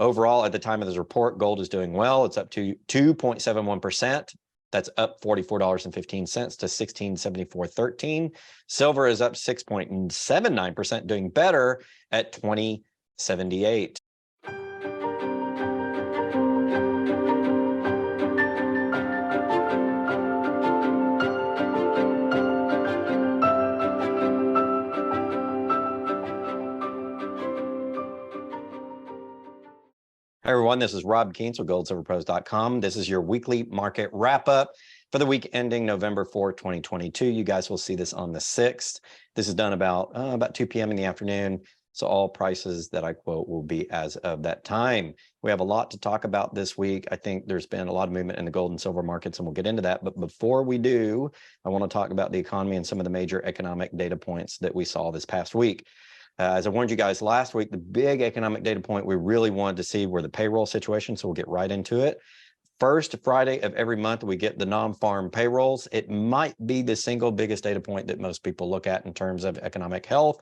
Overall, at the time of this report, gold is doing well. It's up to 2.71%. That's up $44.15 to $1674.13. Silver is up 6.79%, doing better at $20.78. Hi, everyone. This is Rob Kientz with goldsilverpros.com. This is your weekly market wrap-up for the week ending November 4, 2022. You guys will see this on the 6th. This is done about 2 p.m. in the afternoon. So all prices that I quote will be as of that time. We have a lot to talk about this week. I think there's been a lot of movement in the gold and silver markets, and we'll get into that. But before we do, I want to talk about the economy and some of the major economic data points that we saw this past week. As I warned you guys last week, the big economic data point we really wanted to see were the payroll situation, so we'll get right into it. First Friday of every month, we get the non-farm payrolls. It might be the single biggest data point that most people look at in terms of economic health,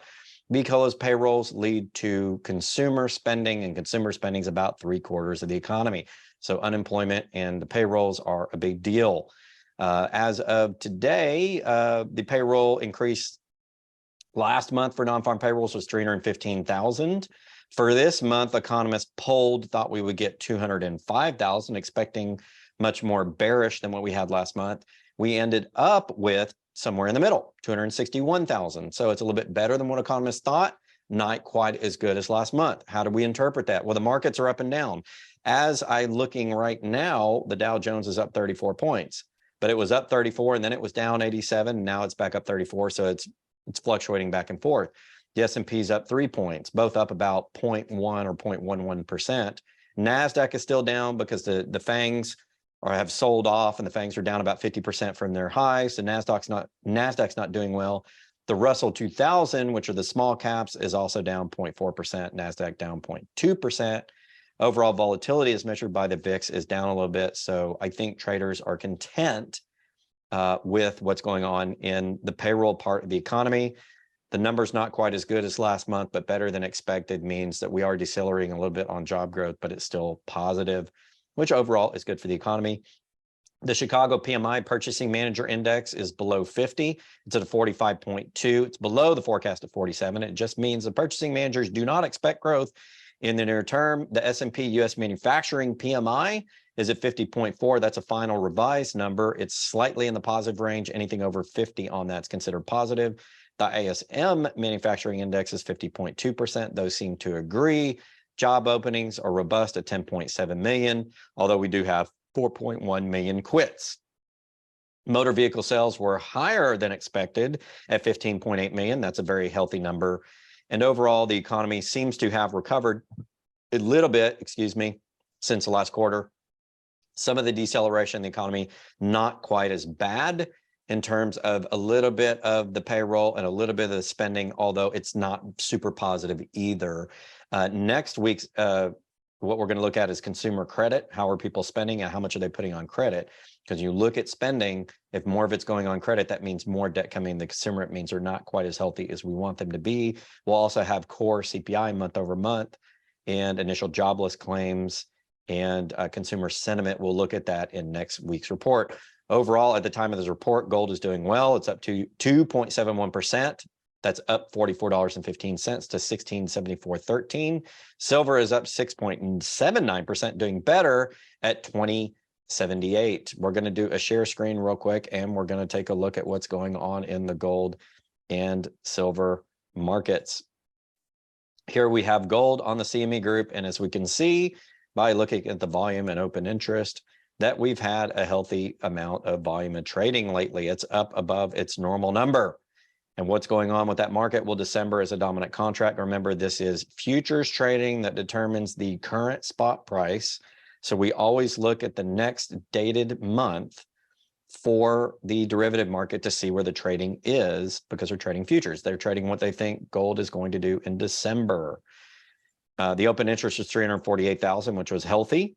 because payrolls lead to consumer spending, and consumer spending is about 3/4 of the economy. So unemployment and the payrolls are a big deal. As of today, the payroll increase last month for non-farm payrolls was 315,000. For this month, economists polled thought we would get 205,000, expecting much more bearish than what we had last month. We ended up with somewhere in the middle, 261,000. So it's a little bit better than what economists thought, not quite as good as last month. How do we interpret that? Well, the markets are up and down. As I'm looking right now, the Dow Jones is up 34 points, but it was up 34 and then it was down 87. And now it's back up 34. So it's fluctuating back and forth. The S&P is up 3 points, both up about 0.1 or 0.11%. NASDAQ is still down because the FANGs have sold off, and the FANGs are down about 50% from their highs. So NASDAQ's not doing well. The Russell 2000, which are the small caps, is also down 0.4%. NASDAQ down 0.2%. Overall volatility as measured by the VIX is down a little bit. So I think traders are content with what's going on in the payroll part of the economy. The number's not quite as good as last month, but better than expected means that we are decelerating a little bit on job growth, but it's still positive, which overall is good for the economy. The Chicago PMI Purchasing Manager Index is below 50. It's at a 45.2. It's below the forecast of 47. It just means the purchasing managers do not expect growth in the near term. The S&P US Manufacturing PMI is at 50.4. That's a final revised number. It's slightly in the positive range. Anything over 50 on that's considered positive. The ISM Manufacturing Index is 50.2%. Those seem to agree. Job openings are robust at 10.7 million, although we do have 4.1 million quits. Motor vehicle sales were higher than expected at 15.8 million. That's a very healthy number. And overall, the economy seems to have recovered a little bit, since the last quarter. Some of the deceleration in the economy, not quite as bad in terms of a little bit of the payroll and a little bit of the spending, although it's not super positive either. Next week's, what we're going to look at is consumer credit. How are people spending and how much are they putting on credit? Because you look at spending, if more of it's going on credit, that means more debt coming in the consumer. It means they're not quite as healthy as we want them to be. We'll also have core CPI month over month and initial jobless claims and consumer sentiment. We'll look at that in next week's report. Overall, at the time of this report, gold is doing well. It's up to 2.71%. That's up $44.15 to $1674.13. Silver is up 6.79%, doing better at $20.78. We're going to do a share screen real quick, and we're going to take a look at what's going on in the gold and silver markets. Here we have gold on the CME group, and as we can see by looking at the volume and open interest, that we've had a healthy amount of volume and trading lately. It's up above its normal number. And what's going on with that market? Well, December is a dominant contract. Remember, this is futures trading that determines the current spot price. So we always look at the next dated month for the derivative market to see where the trading is, because they're trading futures. They're trading what they think gold is going to do in December. The open interest was 348,000, which was healthy.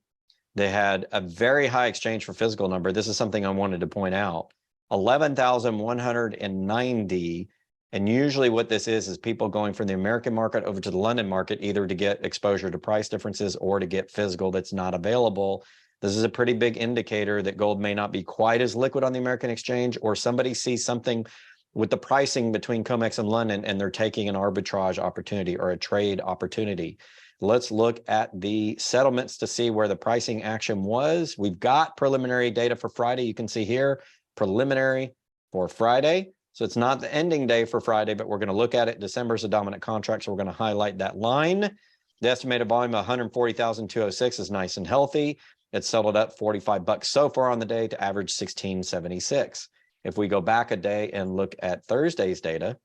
They had a very high exchange for physical number. This is something I wanted to point out. 11,190 And usually what this is people going from the American market over to the London market, either to get exposure to price differences or to get physical that's not available. This is a pretty big indicator that gold may not be quite as liquid on the American exchange, or somebody sees something with the pricing between COMEX and London and they're taking an arbitrage opportunity or a trade opportunity. Let's look at the settlements to see where the pricing action was. We've got preliminary data for Friday. You can see here, preliminary for Friday. So it's not the ending day for Friday, but we're going to look at it. December is a dominant contract, so we're going to highlight that line. The estimated volume of 140,206 is nice and healthy. It's settled up 45 bucks so far on the day to average 1676. If we go back a day and look at Thursday's data,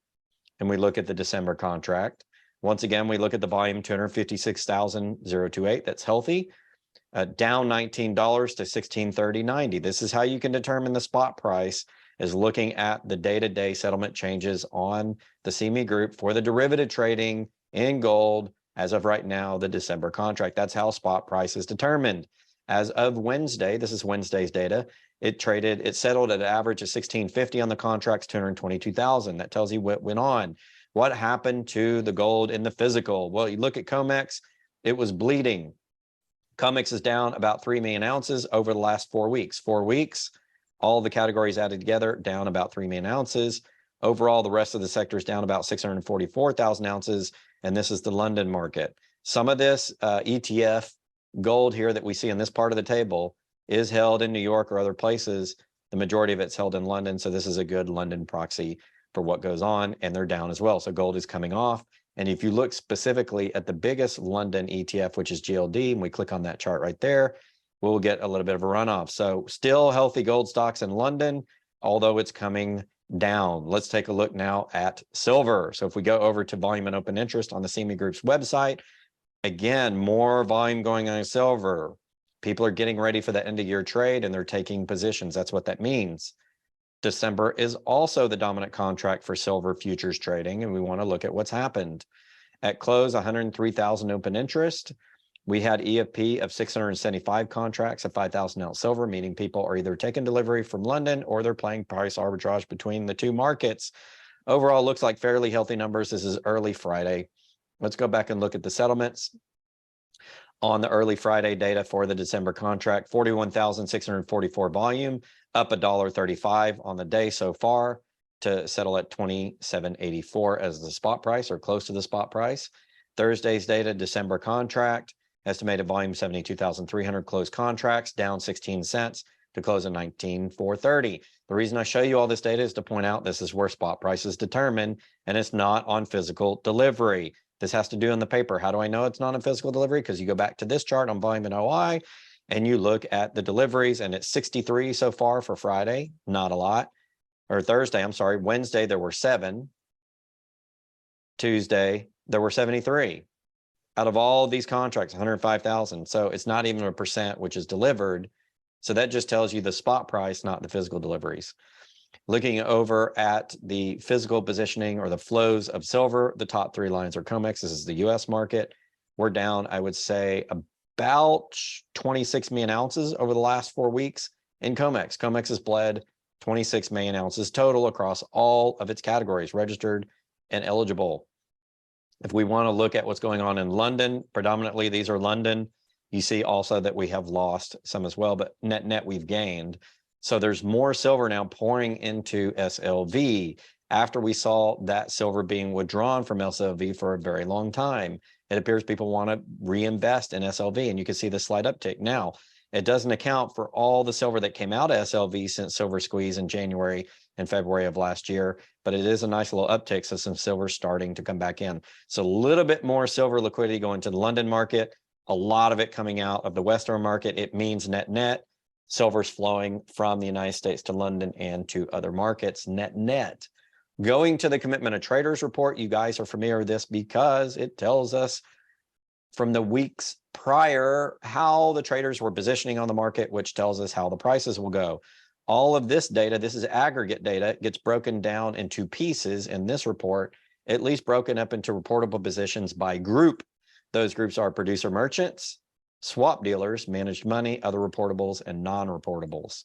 and we look at the December contract, once again, we look at the volume 256,028. That's healthy. Down $19 to 1630.90. This is how you can determine the spot price, is looking at the day-to-day settlement changes on the CME group for the derivative trading in gold as of right now, the December contract. That's how spot price is determined. As of Wednesday, this is Wednesday's data, it settled at an average of 1650 on the contracts, 222,000. That tells you what went on. What happened to the gold in the physical? Well, you look at COMEX, it was bleeding. COMEX is down about 3 million ounces over the last 4 weeks. 4 weeks, all the categories added together, down about 3 million ounces. Overall, the rest of the sector is down about 644,000 ounces, and this is the London market. Some of this ETF gold here that we see in this part of the table is held in New York or other places. The majority of it's held in London, so this is a good London proxy for what goes on, and they're down as well. So gold is coming off. And if you look specifically at the biggest London ETF, which is GLD, and we click on that chart right there, we'll get a little bit of a runoff. So still healthy gold stocks in London, although it's coming down. Let's take a look now at silver. So if we go over to volume and open interest on the CME Group's website, again, more volume going on in silver. People are getting ready for the end of year trade and they're taking positions. That's what that means. December is also the dominant contract for silver futures trading, and we want to look at what's happened. At close, 103,000 open interest. We had EFP of 675 contracts of 5,000 ounce silver, meaning people are either taking delivery from London or they're playing price arbitrage between the two markets. Overall, looks like fairly healthy numbers. This is early Friday. Let's go back and look at the settlements. On the early Friday data for the December contract, 41,644 volume, up $1.35 on the day so far to settle at 27.84 as the spot price, or close to the spot price. Thursday's data, December contract, estimated volume 72,300, closed contracts down 16 cents to close at 19,430. The reason I show you all this data is to point out this is where spot price is determined, and it's not on physical delivery. This has to do in the paper. How do I know it's not a physical delivery? Because you go back to this chart on volume and OI, and you look at the deliveries, and it's 63 so far for Friday, not a lot. Or Thursday, I'm sorry, Wednesday, there were 7. Tuesday, there were 73. Out of all these contracts, 105,000. So it's not even a percent, which is delivered. So that just tells you the spot price, not the physical deliveries. Looking over at the physical positioning or the flows of silver, the top 3 lines are COMEX. This is the US market. We're down, I would say, about 26 million ounces over the last 4 weeks in COMEX. COMEX has bled 26 million ounces total across all of its categories, registered and eligible. If we want to look at what's going on in London, predominantly these are London. You see also that we have lost some as well, but net we've gained. So there's more silver now pouring into SLV after we saw that silver being withdrawn from SLV for a very long time. It appears people want to reinvest in SLV, and you can see the slight uptick. Now, it doesn't account for all the silver that came out of SLV since silver squeeze in January and February of last year, but it is a nice little uptick, so some silver starting to come back in. So a little bit more silver liquidity going to the London market, a lot of it coming out of the Western market. It means net silver's flowing from the United States to London and to other markets, net. Going to the Commitment of Traders report, you guys are familiar with this because it tells us from the weeks prior how the traders were positioning on the market, which tells us how the prices will go. All of this data, this is aggregate data, gets broken down into pieces in this report, at least broken up into reportable positions by group. Those groups are producer merchants, swap dealers, managed money, other reportables, and non-reportables.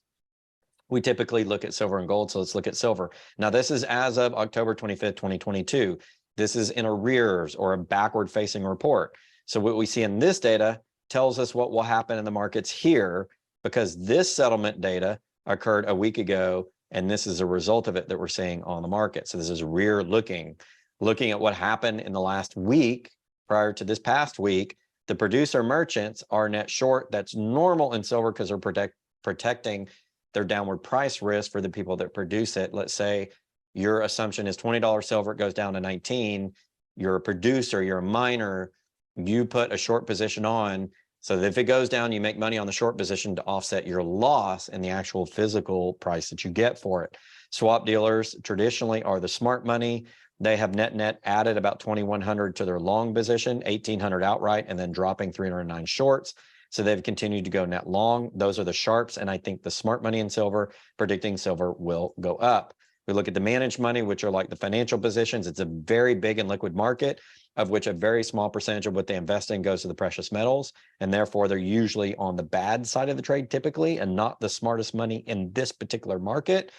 We typically look at silver and gold, so let's look at silver. Now, this is as of October 25th, 2022. This is in arrears or a backward-facing report. So what we see in this data tells us what will happen in the markets here, because this settlement data occurred a week ago, and this is a result of it that we're seeing on the market. So this is rear looking at what happened in the last week prior to this past week. The producer merchants are net short. That's normal in silver because they're protecting their downward price risk for the people that produce it. Let's say your assumption is $20 silver, it goes down to 19. You're a producer, you're a miner, you put a short position on, so that if it goes down, you make money on the short position to offset your loss in the actual physical price that you get for it. Swap dealers traditionally are the smart money. They have net added about 2,100 to their long position, 1,800 outright, and then dropping 309 shorts. So they've continued to go net long. Those are the sharps, and I think the smart money in silver, predicting silver will go up. We look at the managed money, which are like the financial positions. It's a very big and liquid market, of which a very small percentage of what they invest in goes to the precious metals, and therefore they're usually on the bad side of the trade typically, and not the smartest money in this particular market.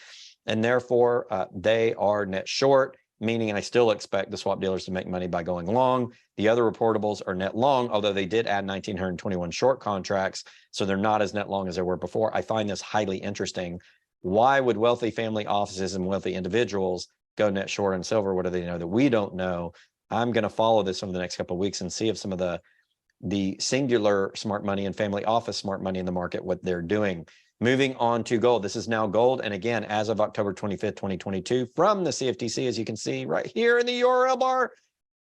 And therefore they are net short, meaning I still expect the swap dealers to make money by going long. The other reportables are net long, although they did add 1,921 short contracts, so they're not as net long as they were before. I find this highly interesting. Why would wealthy family offices and wealthy individuals go net short in silver? What do they know that we don't know? I'm going to follow this over the next couple of weeks and see if some of the singular smart money and family office smart money in the market, what they're doing. Moving on to gold. This is now gold. And again, as of October 25th, 2022, from the CFTC, as you can see right here in the URL bar.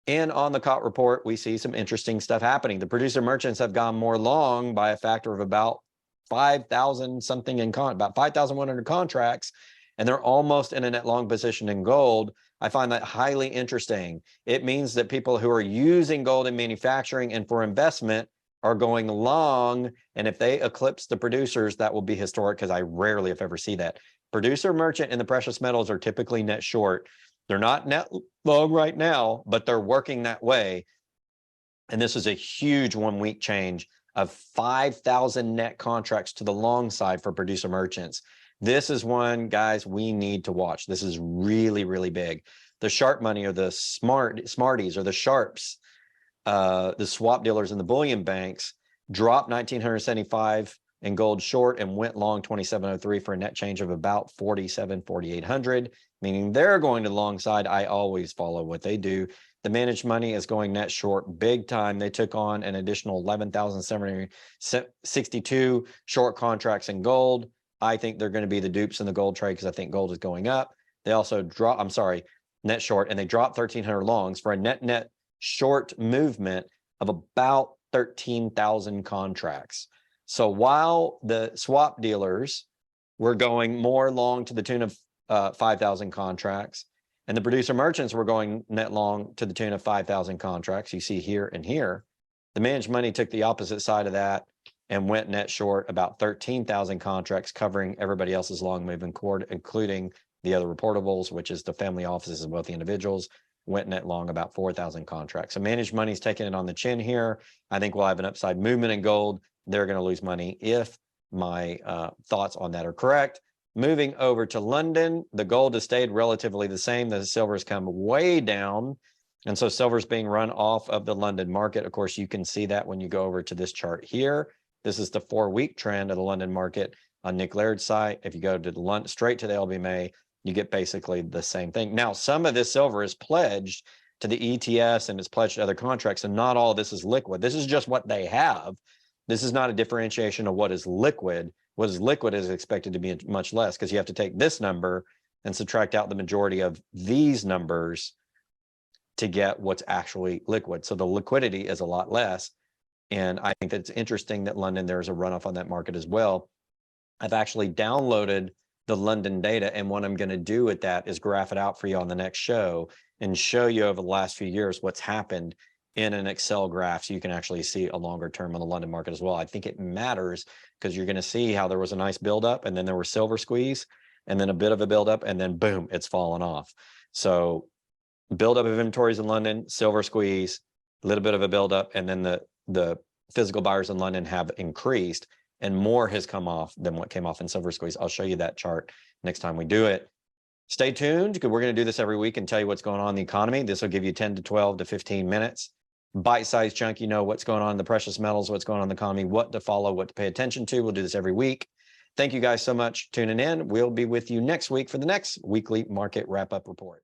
And on the COT report, we see some interesting stuff happening. The producer merchants have gone more long by a factor of about 5,000 something in about 5,100 contracts, and they're almost in a net long position in gold. I find that highly interesting. It means that people who are using gold in manufacturing and for investment are going long, and if they eclipse the producers, that will be historic, because I rarely, if ever, see that. Producer merchant and the precious metals are typically net short. They're not net long right now, but they're working that way. And this is a huge 1 week change of 5,000 net contracts to the long side for producer merchants. This is one, guys, we need to watch. This is really, really big. The sharp money, or the smarties, or the sharps, the swap dealers and the bullion banks dropped 1,975 in gold short and went long 2,703 for a net change of about 4,800, meaning they're going to the long side. I always follow what they do. The managed money is going net short big time. They took on an additional 11,762 short contracts in gold. I think they're going to be the dupes in the gold trade, because I think gold is going up. They also net short, and they dropped 1,300 longs for a net short movement of about 13,000 contracts. So while the swap dealers were going more long to the tune of 5,000 contracts, and the producer merchants were going net long to the tune of 5,000 contracts, you see here and here, the managed money took the opposite side of that and went net short about 13,000 contracts, covering everybody else's long moving cord, including the other reportables, which is the family offices and wealthy individuals, went net long about 4,000 contracts. So managed money's taking it on the chin here. I think we'll have an upside movement in gold. They're going to lose money if my thoughts on that are correct. Moving over to London, the gold has stayed relatively the same. The silver has come way down. And so silver is being run off of the London market. Of course, you can see that when you go over to this chart here. This is the 4 week trend of the London market on Nick Laird's site. If you go to straight to the LBMA, you get basically the same thing. Now, some of this silver is pledged to the ETS and it's pledged to other contracts, and not all of this is liquid. This is just what they have. This is not a differentiation of what is liquid. What is liquid is expected to be much less, because you have to take this number and subtract out the majority of these numbers to get what's actually liquid. So the liquidity is a lot less. And I think that it's interesting that London, there's a runoff on that market as well. I've actually downloaded the London data, and what I'm going to do with that is graph it out for you on the next show and show you over the last few years what's happened in an Excel graph, so you can actually see a longer term on the London market as well. I think it matters, because you're going to see how there was a nice buildup, and then there was silver squeeze, and then a bit of a buildup, and then boom, it's fallen off. So buildup of inventories in London, silver squeeze, a little bit of a buildup, and then the physical buyers in London have increased. and more has come off than what came off in Silver Squeeze. I'll show you that chart next time we do it. Stay tuned, because we're going to do this every week and tell you what's going on in the economy. This will give you 10 to 12 to 15 minutes. Bite-sized chunk, you know what's going on in the precious metals, what's going on in the economy, what to follow, what to pay attention to. We'll do this every week. Thank you guys so much for tuning in. We'll be with you next week for the next weekly market wrap-up report.